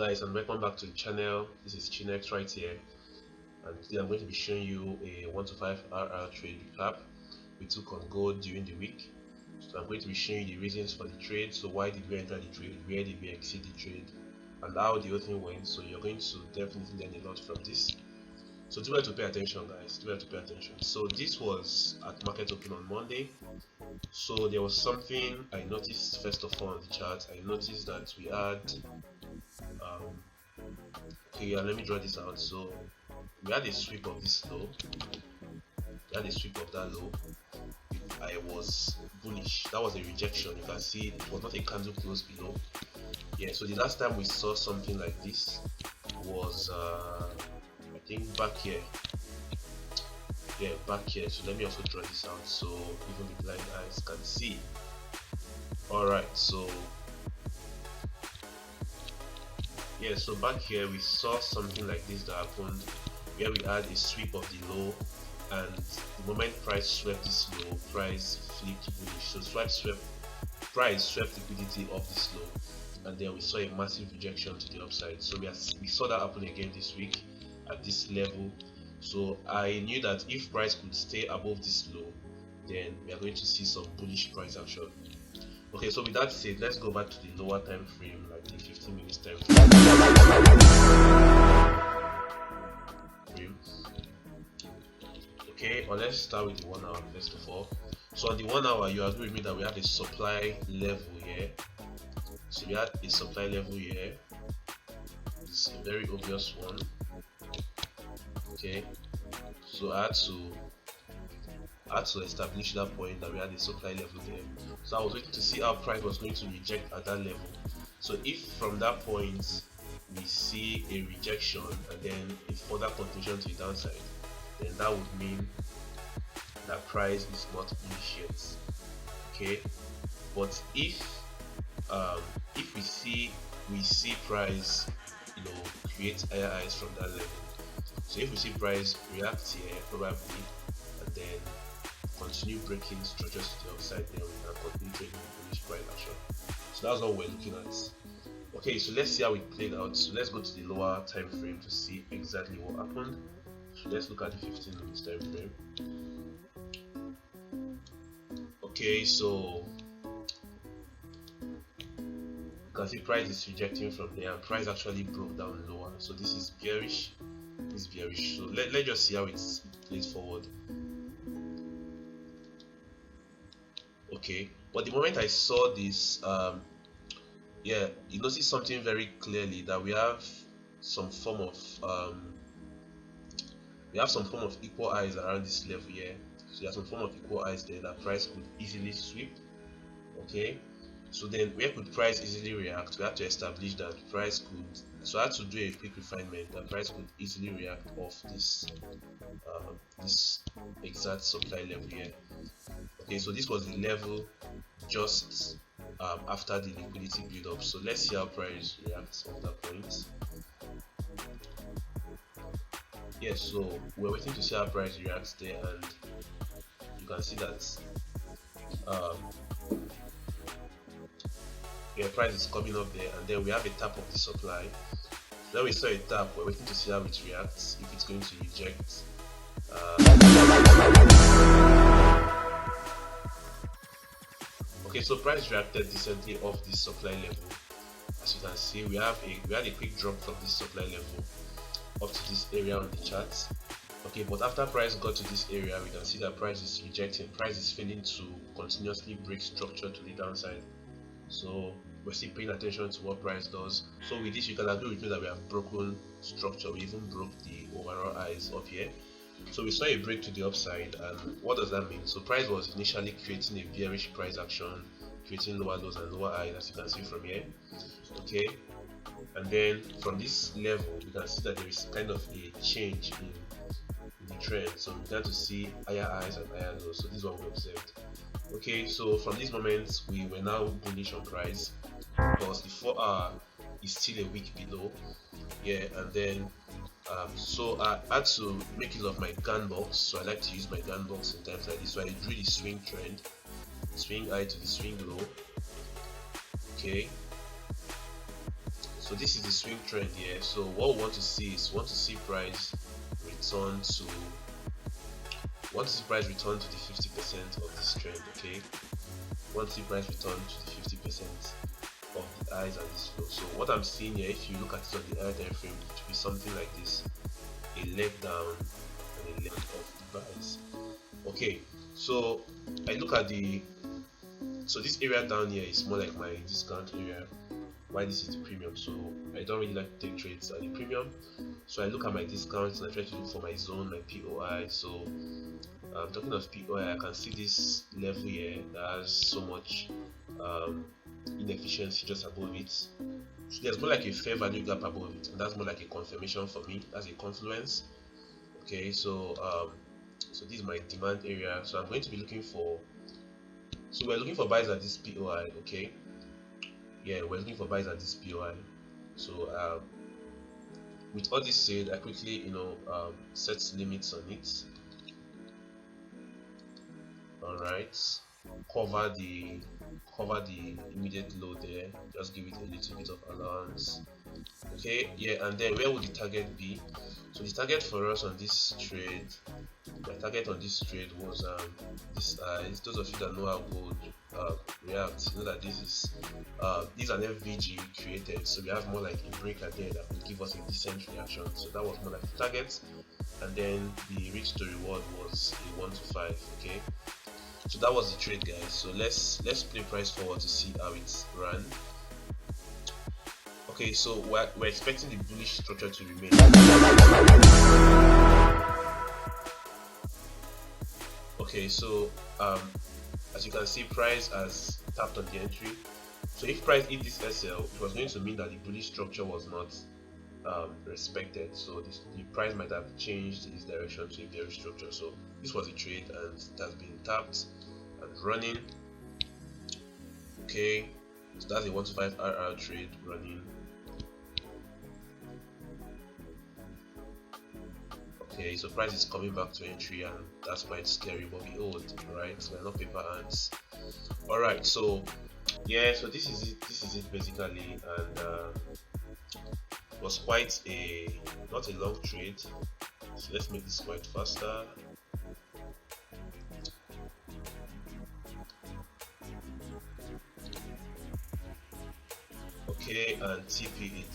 guys, and welcome back to the channel. This is Chinex right here, and today I'm going to be showing you a 1 to 5 RR trade recap we took on gold during the week. So I'm going to be showing you the reasons for the trade. So why did we enter the trade, where did we exit the trade, and how the whole thing went. So you're going to definitely learn a lot from this. So do well to pay attention, guys. Do well to pay attention. So this was at market open on Monday. So there was something I noticed first of all on the chart. I noticed that we had okay, yeah, let me draw this out. So we had a sweep of this low, we had a sweep of that low. I was bullish. That was a rejection. You can see it was not a candle close below. Yeah, so the last time we saw something like this was I think back here. Yeah, back here. So let me also draw this out so even the blind eyes can see. Alright, so yeah, so back here we saw something like this that happened where we had a sweep of the low, and the moment price swept this low, price flipped bullish. So price swept liquidity off this low, and then we saw a massive rejection to the upside. So we saw that happen again this week at this level. So I knew that if price could stay above this low, then we are going to see some bullish price action. Okay, so with that said, let's go back to the lower time frame, like the 15 minutes time frame. Okay, or let's start with the 1 hour first of all. So on the 1 hour, you agree with me that we have a supply level here. So we had a supply level here. It's a very obvious one. Okay, so I had to establish that point that we had a supply level there. So I was waiting to see how price was going to reject at that level. So if from that point we see a rejection and then a further continuation to the downside, then that would mean that price is not bullish yet. Okay, but if we see price, create higher highs from that level. So if we see price react here probably and then continue breaking structures to the upside, then we can continue trading bullish price action. So that's what we're looking at. Okay, so let's see how it played out. So let's go to the lower time frame to see exactly what happened. So let's look at the 15 minutes time frame. Okay, so you can see price is rejecting from there, and price actually broke down lower. So this is bearish. This is bearish. So let's just see how it plays forward. Okay, but the moment I saw this, yeah, you notice something very clearly that we have some form of equal highs around this level here. So there's some form of equal highs there that price could easily sweep. Okay, so then where could price easily react? We have to establish that price could. So I had to do a quick refinement that price could easily react off this exact supply level here. Okay, so this was the level just after the liquidity build up. So let's see how price reacts on that point. Yeah, so we're waiting to see how price reacts there, and you can see that yeah, price is coming up there, and then we have a tap of the supply. Then we saw a tap. We're waiting to see how it reacts, if it's going to reject. Okay, so price reacted decently off this supply level. As you can see, we had a quick drop from this supply level up to this area on the chart. Okay, but after price got to this area, we can see that price is rejecting. Price is failing to continuously break structure to the downside. So we're still paying attention to what price does. So with this, you can agree with me that we have broken structure. We even broke the overall highs up here. So we saw a break to the upside, and what does that mean? So price was initially creating a bearish price action, creating lower lows and lower highs, as you can see from here. Okay, and then from this level, we can see that there is kind of a change in the trend. So we began to see higher highs and higher lows. So this is what we observed. Okay, so from this moment, we were now bullish on price because the 4 hour is still a week below. Yeah, and then so I had to make use of my gun box. So I like to use my gun box in times like this. So I drew the swing trend, swing high to the swing low. Okay, so So this is the swing trend here. So what we want to see is price return to the 50% of this trend. Okay, want to see price return to the 50% of the highs and this low. So what I'm seeing here, if you look at it on the higher time frame, it will be something like this: a leg down and a leg of the buys. Okay, so I look at this area down here is more like my discount area, while this is the premium. So I don't really like to take trades at the premium, so I look at my discounts and I try to look for my zone, my POI. So talking of POI, I can see this level here that has so much inefficiency just above it. So there's more like a fair value gap above it, and that's more like a confirmation for me. That's a confluence. Okay, so so this is my demand area. So I'm going to be looking for. So we're looking for buys at this POI. Okay, yeah, we're looking for buys at this POI. So with all this said, I quickly set limits on it. All right, cover the immediate low there, just give it a little bit of allowance. Okay, yeah, and then where would the target be? So the target for us on this trade, my target on this trade was this those of you that know how gold reacts, know that this is an FVG created, so we have more like a breaker there that will give us a decent reaction. So that was more like the target, and then the risk to reward was a 1 to 5. Okay, so that was the trade, guys. So let's play price forward to see how it's run. Okay, so we're expecting the bullish structure to remain. Okay, so as you can see, price has tapped on the entry. So if price hit this SL, it was going to mean that the bullish structure was not respected. So the price might have changed its direction to a bearish structure. So this was a trade and it has been tapped and running. Okay, so that's a 1 to 5 RR trade running. Okay, so price is coming back to entry, and that's quite scary, but behold, right? We're not paper hands. All right, so yeah, so this is it basically, and it was quite not a long trade. So let's make this quite faster. Okay, and TP it.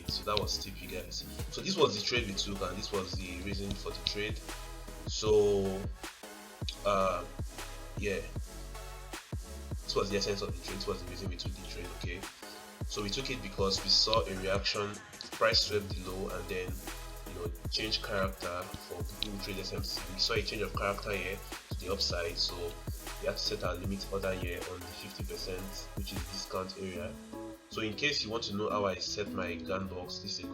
So that was TP, guys. So this was the trade we took, and this was the reason for the trade. So yeah, this was the essence of the trade. This was the reason we took the trade. Okay, so we took it because we saw a reaction, price swept the low, and then change character for people who trade SMC. We saw a change of character here to the upside, so we have to set our limit order here on the 50%, which is discount area. So in case you want to know how I set my gun box, this is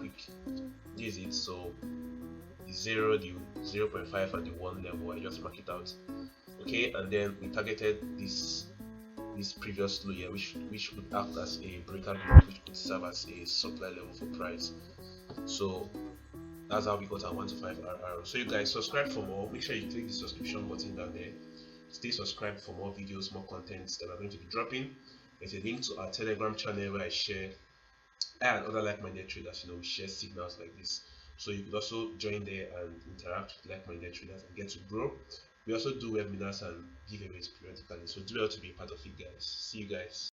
it. So the 0, the 0.5 and the 1 level, I just mark it out. Okay, and then we targeted this previous low here, which would act as a breaker group, which would serve as a supply level for price. So that's how we got our 1 to 5 RR. So you guys subscribe for more. Make sure you click the subscription button down there. Stay subscribed for more videos, more contents that are going to be dropping. There's a link to our Telegram channel where I and other like-minded traders, we share signals like this. So you could also join there and interact with like-minded traders and get to grow. We also do webinars and giveaways periodically. So do well to be a part of it, guys. See you guys.